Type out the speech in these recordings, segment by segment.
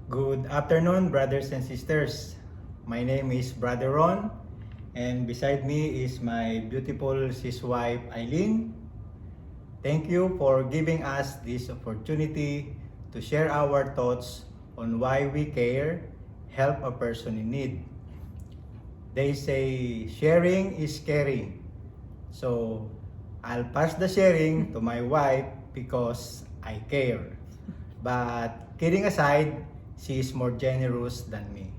Good afternoon, brothers and sisters. My name is Brother Ron, and beside me is my beautiful sis wife Eileen. Thank you for giving us this opportunity to share our thoughts on why we care, help a person in need. They say sharing is caring. So I'll pass the sharing to my wife because I care. But kidding aside, she is more generous than me.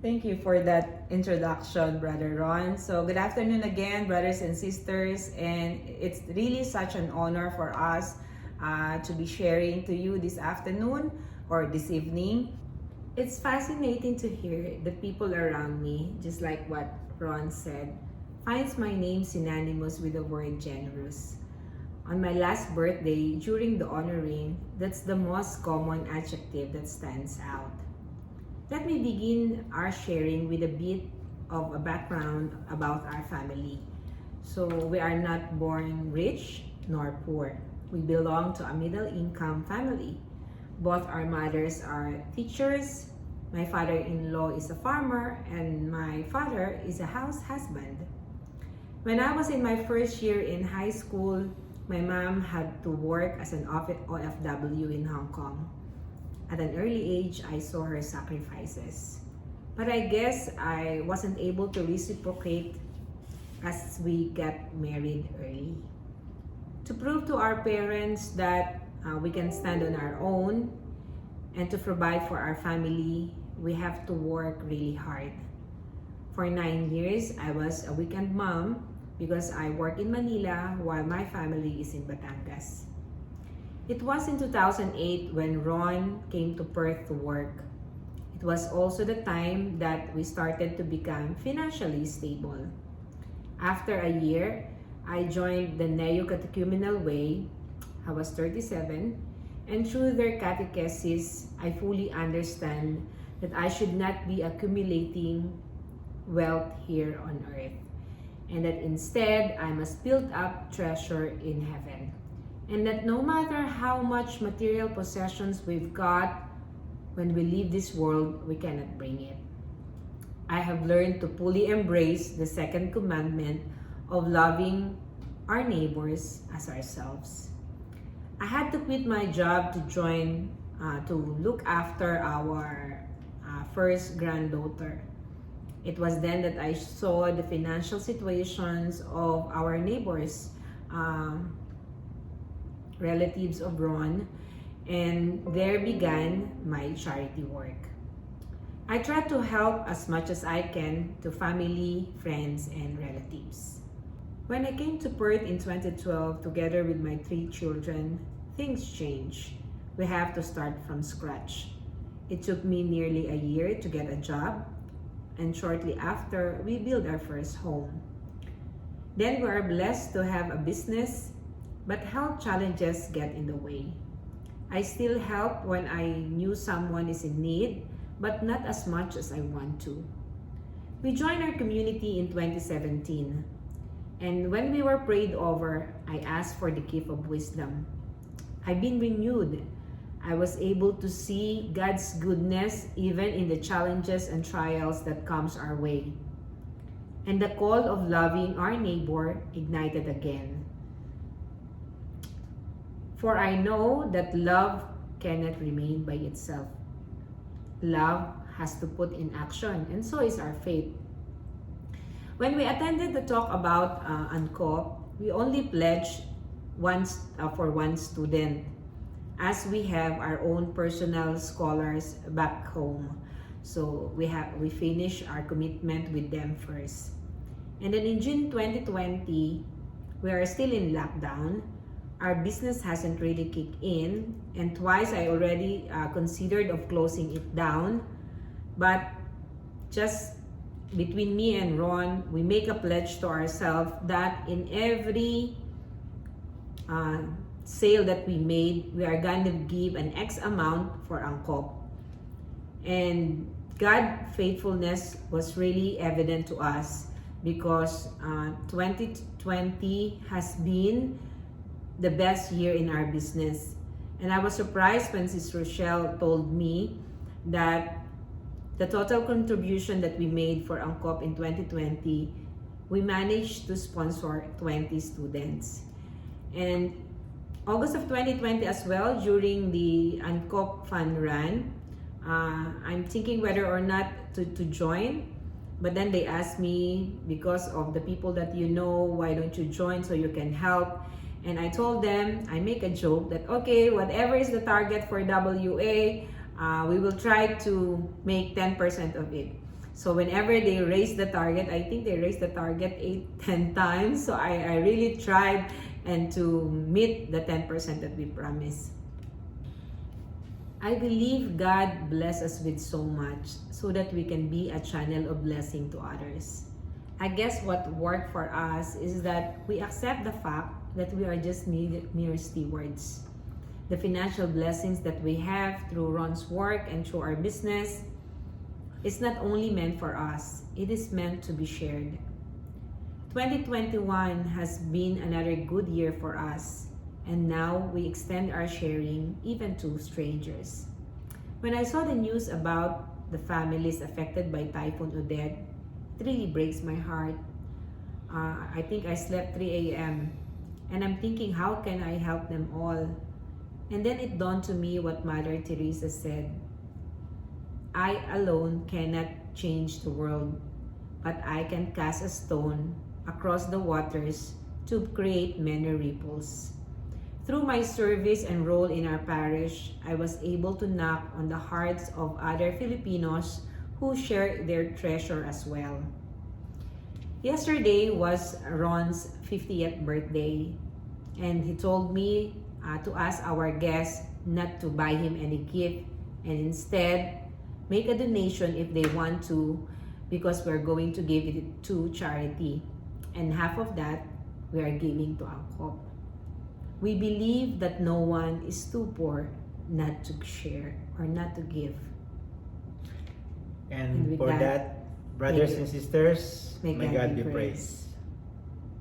Thank you for that introduction, Brother Ron. So, good afternoon again, brothers and sisters. And it's really such an honor for us to be sharing to you this afternoon or this evening. It's fascinating to hear the people around me, just like what Ron said, finds my name synonymous with the word generous. On my last birthday, during the honoring, that's the most common adjective that stands out. Let me begin our sharing with a bit of a background about our family. So, we are not born rich nor poor. We belong to a middle income family. Both our mothers are teachers. My father in law is a farmer, and my father is a house husband. When I was in my first year in high school, my mom had to work as an OFW in Hong Kong. At an early age, I saw her sacrifices. But I guess I wasn't able to reciprocate as we got married early. To prove to our parents that we can stand on our own and to provide for our family, we have to work really hard. For 9 years, I was a weekend mom because I work in Manila while my family is in Batangas. It was in 2008 when Ron came to Perth to work. It was also the time that we started to become financially stable. After a year, I joined the Neo Catechumenal Way. I was 37, and through their catechesis, I fully understand that I should not be accumulating wealth here on earth, and that instead I must build up treasure in heaven. And that no matter how much material possessions we've got, when we leave this world, we cannot bring it. I have learned to fully embrace the second commandment of loving our neighbors as ourselves. I had to quit my job to look after our first granddaughter. It was then that I saw the financial situations of our neighbors, relatives of Ron, and there began my charity work. I try to help as much as I can to family, friends, and relatives. When I came to Perth in 2012 together with my 3 children, things changed. We have to start from scratch. It took me nearly a year to get a job, and shortly after, we built our first home. Then we are blessed to have a business, but health challenges get in the way. I still help when I knew someone is in need, but not as much as I want to. We joined our community in 2017, and when we were prayed over, I asked for the gift of wisdom. I've been renewed. I was able to see God's goodness even in the challenges and trials that comes our way. And the call of loving our neighbor ignited again. For I know that love cannot remain by itself. Love has to put in action, and so is our faith. When we attended the talk about ANCOP, we only pledged for one student, as we have our own personal scholars back home. So we finished our commitment with them first. And then in June 2020, we are still in lockdown. Our business hasn't really kicked in, and twice I already considered of closing it down. But just between me and Ron, we make a pledge to ourselves that in every sale that we made, we are going to give an X amount for ANCOP. And God's faithfulness was really evident to us because 2020 has been the best year in our business. And I was surprised when Sis Rochelle told me that the total contribution that we made for Angkop in 2020, we managed to sponsor 20 students. And August of 2020 as well, during the Angkop Fun Run, I'm thinking whether or not to join. But then they asked me, because of the people that you know, why don't you join so you can help? And I told them, I make a joke that, okay, whatever is the target for WA, we will try to make 10% of it. So whenever they raise the target, I think they raised the target 8-10 times. So I really tried and to meet the 10% that we promised. I believe God bless us with so much so that we can be a channel of blessing to others. I guess what worked for us is that we accept the fact that we are just mere stewards. The financial blessings that we have through Ron's work and through our business is not only meant for us, it is meant to be shared. 2021 has been another good year for us, and now we extend our sharing even to strangers. When I saw the news about the families affected by Typhoon Odette, it really breaks my heart. I think I slept 3 a.m. and I'm thinking, how can I help them all? And then it dawned to me what Mother Teresa said. I alone cannot change the world, but I can cast a stone across the waters to create many ripples. Through my service and role in our parish, I was able to knock on the hearts of other Filipinos who share their treasure as well. Yesterday was Ron's 50th birthday, and he told me to ask our guests not to buy him any gift and instead make a donation if they want to, because we're going to give it to charity, and half of that we are giving to Angkop. We believe that no one is too poor not to share or not to give. And with for that, brothers and sisters, may God be praised.